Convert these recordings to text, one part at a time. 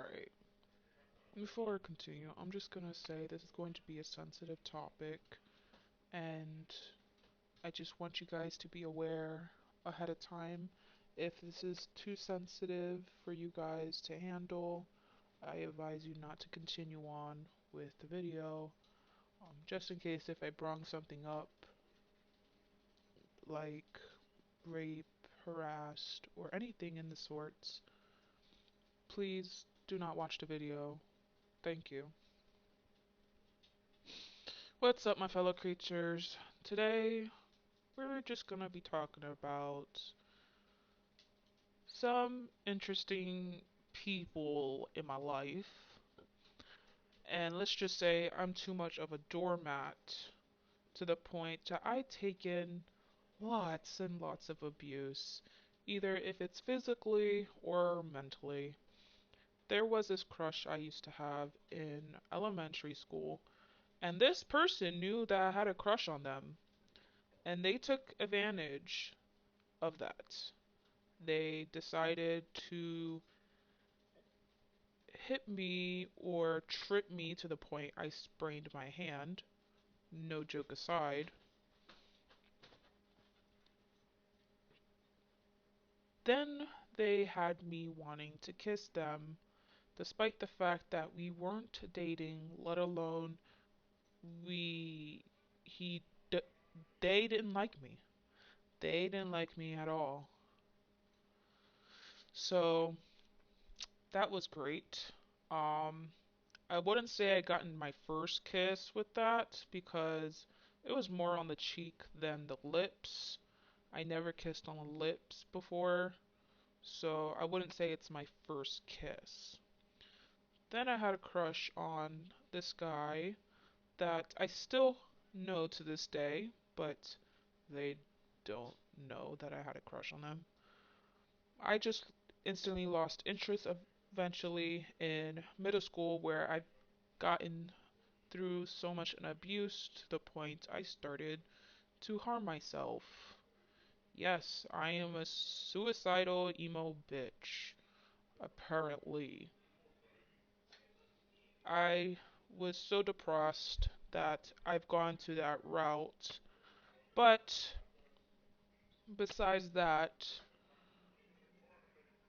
Alright, before I continue, I'm just gonna say this is going to be a sensitive topic, and I just want you guys to be aware ahead of time. If this is too sensitive for you guys to handle, I advise you not to continue on with the video. Just in case if I bring something up, like rape, harassed, or anything in the sorts, please do not watch the video. Thank you. What's up, my fellow creatures? Today, we're just gonna be talking about some interesting people in my life. And let's just say I'm too much of a doormat to the point that I take in lots and lots of abuse, either if it's physically or mentally. There was this crush I used to have in elementary school, and this person knew that I had a crush on them, and they took advantage of that. They decided to hit me or trip me to the point I sprained my hand. No joke aside. Then they had me wanting to kiss them, despite the fact that we weren't dating, let alone we he d- they didn't like me. They didn't like me at all. So that was great. Um, I wouldn't say I gotten my first kiss with that because it was more on the cheek than the lips. I never kissed on the lips before, so I wouldn't say it's my first kiss. Then I had a crush on this guy that I still know to this day, but they don't know that I had a crush on them. I just instantly lost interest eventually in middle school where I've gotten through so much an abuse to the point I started to harm myself. Yes, I am a suicidal emo bitch, apparently. I was so depressed that I've gone to that route. But besides that,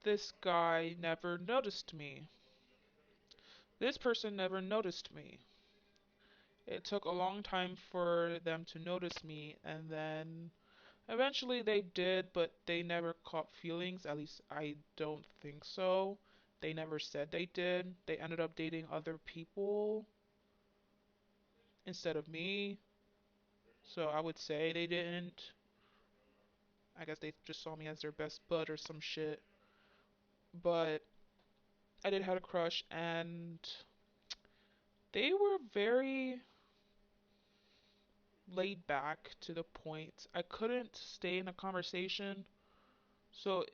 this guy never noticed me. This person never noticed me. It took a long time for them to notice me, and then eventually they did, but they never caught feelings. At least I don't think so. They never said they did. They ended up dating other people instead of me. So I would say they didn't. I guess they just saw me as their best bud or some shit. But I did have a crush, and they were very laid back to the point I couldn't stay in a conversation. So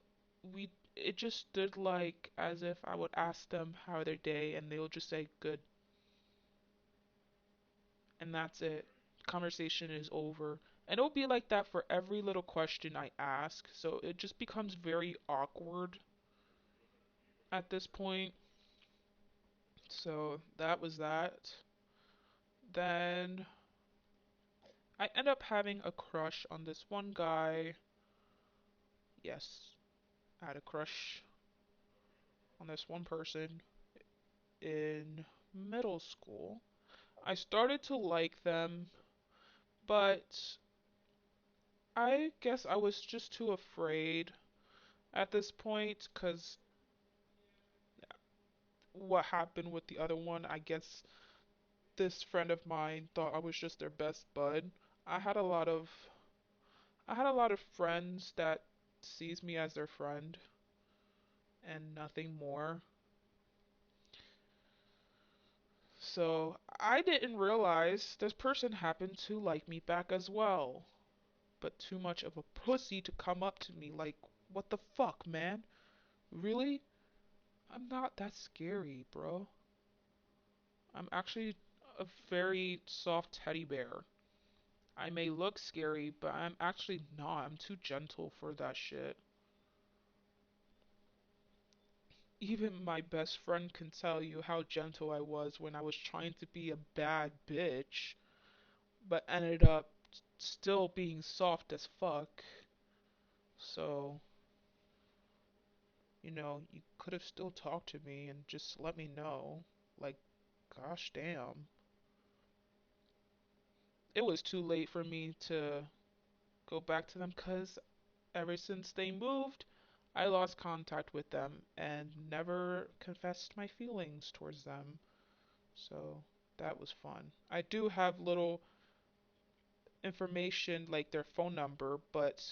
we it just did like as if I would ask them how their day and they'll just say good, and that's it. Conversation is over. And it'll be like that for every little question I ask. So it just becomes very awkward at this point. So that was that. Then I end up having a crush on this one guy. Yes, I had a crush on this one person in middle school. I started to like them, but I guess I was just too afraid at this point because what happened with the other one, I guess this friend of mine thought I was just their best bud. I had a lot of I had a lot of friends that sees me as their friend and nothing more. So I didn't realize this person happened to like me back as well. But too much of a pussy to come up to me like, what the fuck, man? Really? I'm not that scary, bro. I'm actually a very soft teddy bear. I may look scary, but I'm actually not. I'm too gentle for that shit. Even my best friend can tell you how gentle I was when I was trying to be a bad bitch, but ended up still being soft as fuck. So, you could have still talked to me and just let me know. Like, gosh damn. It was too late for me to go back to them because ever since they moved, I lost contact with them and never confessed my feelings towards them. So that was fun. I do have little information like their phone number, but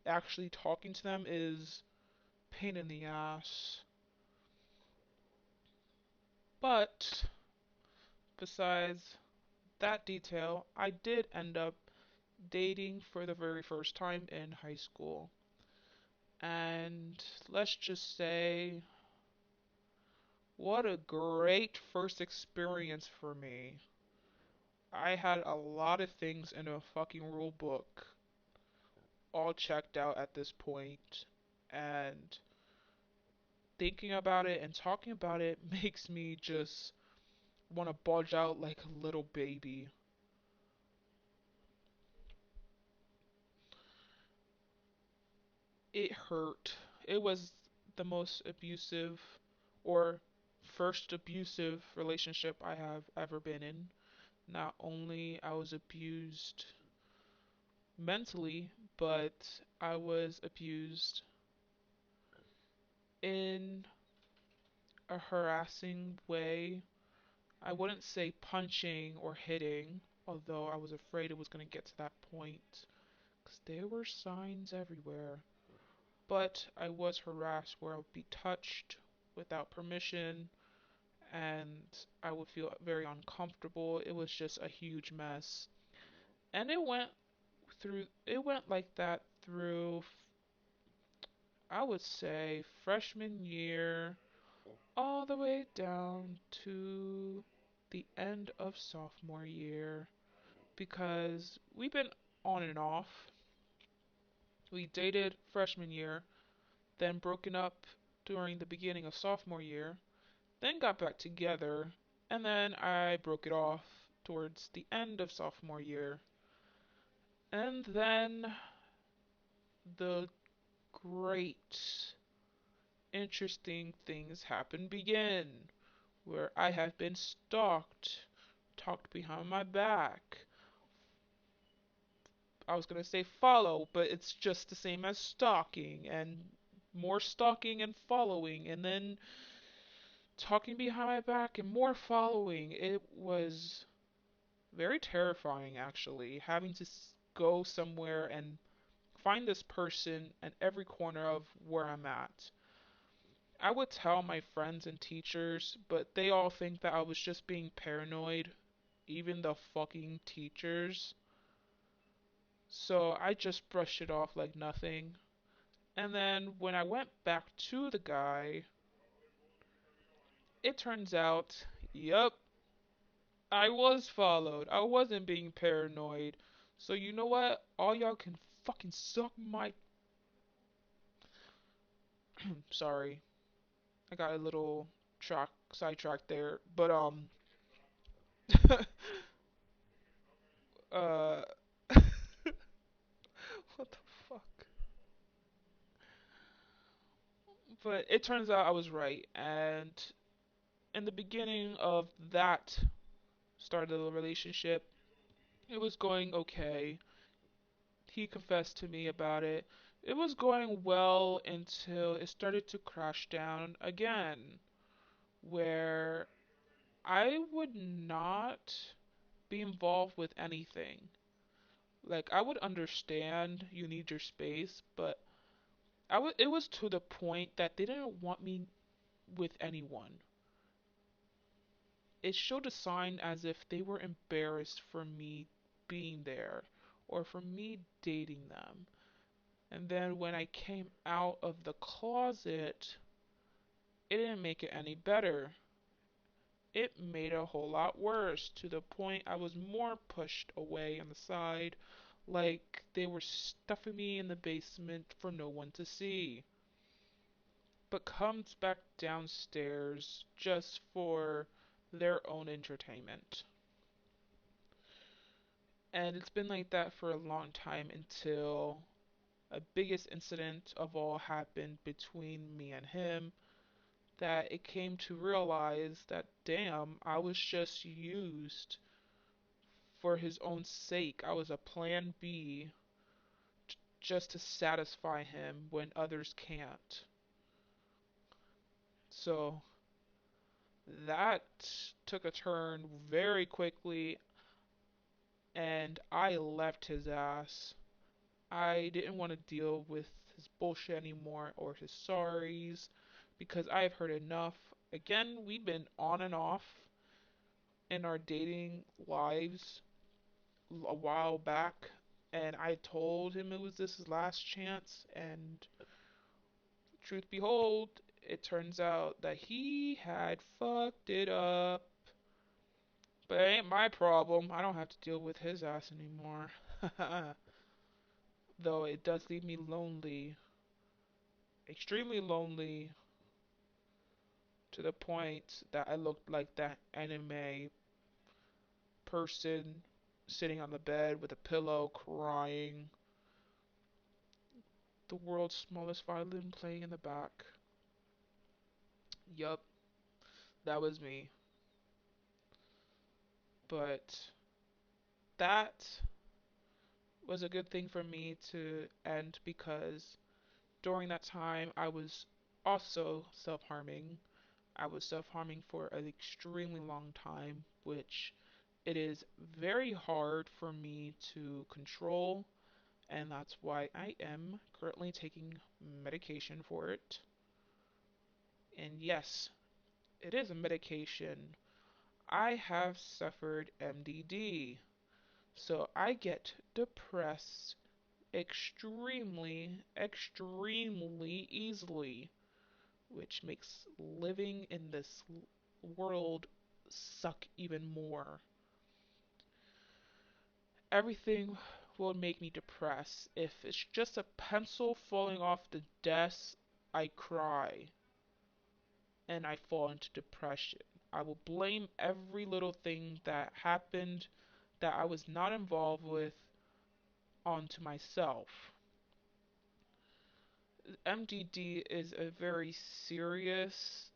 actually talking to them is pain in the ass. But besides that detail, I did end up dating for the very first time in high school. And let's just say, what a great first experience for me. I had a lot of things in a fucking rule book all checked out at this point, and thinking about it and talking about it makes me just want to bulge out like a little baby. It hurt. It was the most abusive or first abusive relationship I have ever been in. Not only I was abused mentally, but I was abused in a harassing way. I wouldn't say punching or hitting, although I was afraid it was going to get to that point, because there were signs everywhere. But I was harassed where I would be touched without permission, and I would feel very uncomfortable. It was just a huge mess. And it went like that through, I would say, freshman year all the way down to the end of sophomore year because we've been on and off. We dated freshman year, then broken up during the beginning of sophomore year, then got back together, and then I broke it off towards the end of sophomore year. And then the great, interesting things happen begin, where I have been stalked, talked behind my back. I was gonna say follow, but it's just the same as stalking, and more stalking and following, and then talking behind my back and more following. It was very terrifying, actually, having to go somewhere and find this person at every corner of where I'm at. I would tell my friends and teachers, but they all think that I was just being paranoid, even the fucking teachers. So I just brushed it off like nothing. And then when I went back to the guy, it turns out, yup, I was followed. I wasn't being paranoid. So you know what? All y'all can fucking suck my. Sorry, I got a little track sidetracked there. But uh, what the fuck? But it turns out I was right, and in the beginning of that start of the relationship, it was going okay. He confessed to me about it. It was going well until it started to crash down again, where I would not be involved with anything. Like, I would understand you need your space, but it was to the point that they didn't want me with anyone. It showed a sign as if they were embarrassed for me being there or for me dating them. And then when I came out of the closet, it didn't make it any better. It made it a whole lot worse to the point I was more pushed away on the side, like they were stuffing me in the basement for no one to see. but comes back downstairs just for their own entertainment. And it's been like that for a long time until a biggest incident of all happened between me and him, that it came to realize that damn, I was just used for his own sake. I was a plan B just to satisfy him when others can't. So that took a turn very quickly, and I left his ass. I didn't want to deal with his bullshit anymore or his sorries because I've heard enough. Again, we've been on and off in our dating lives a while back, and I told him it was this his last chance, and truth behold, it turns out that he had fucked it up. But it ain't my problem. I don't have to deal with his ass anymore. Though it does leave me lonely, extremely lonely, to the point that I looked like that anime person sitting on the bed with a pillow crying, the world's smallest violin playing in the back. Yup, that was me. But that was a good thing for me to end because during that time I was also self harming. I was self harming for an extremely long time, which it is very hard for me to control, and that's why I am currently taking medication for it. And yes, it is a medication. I have suffered MDD, so I get depressed extremely easily, which makes living in this world suck even more. Everything will make me depressed. If it's just a pencil falling off the desk, I cry and I fall into depression. I will blame every little thing that happened that I was not involved with onto myself. MDD is a very serious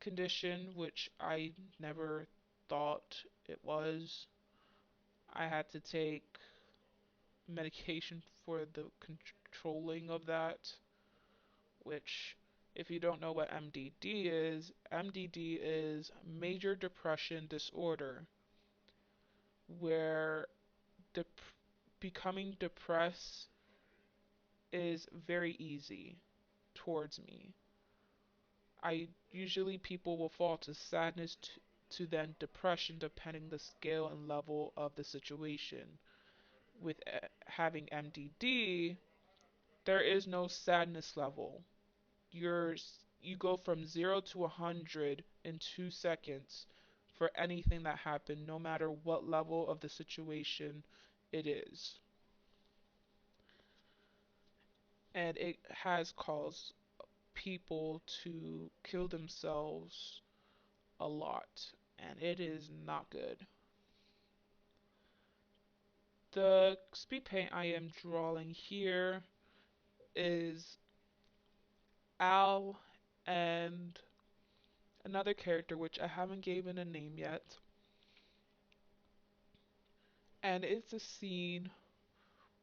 condition, which I never thought it was. I had to take medication for the controlling of that, which, if you don't know what MDD is major depression disorder, where dep- becoming depressed is very easy towards me. I usually people will fall to sadness to then depression depending the scale and level of the situation. With having MDD, there is no sadness level. You're you go from 0 to 100 in 2 seconds for anything that happened, no matter what level of the situation it is. And it has caused people to kill themselves a lot, and it is not good. The speed paint I am drawing here is Al and another character which I haven't given a name yet. And it's a scene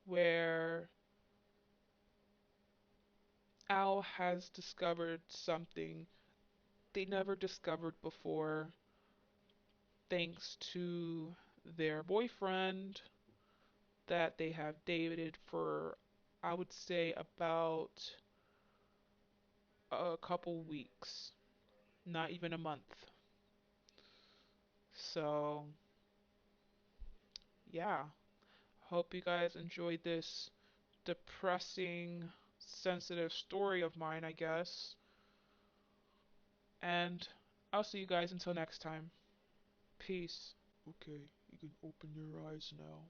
where Al has discovered something they never discovered before, thanks to their boyfriend that they have dated for, I would say, about a couple weeks, not even a month. So, yeah, hope you guys enjoyed this depressing, sensitive story of mine, I guess. And I'll see you guys until next time. Peace. Okay, you can open your eyes now.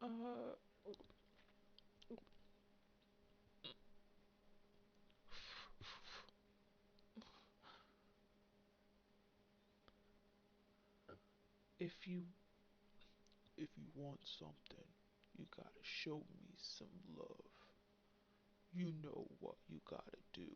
Uh, if you if you want something, you gotta show me some love. You know what you gotta do.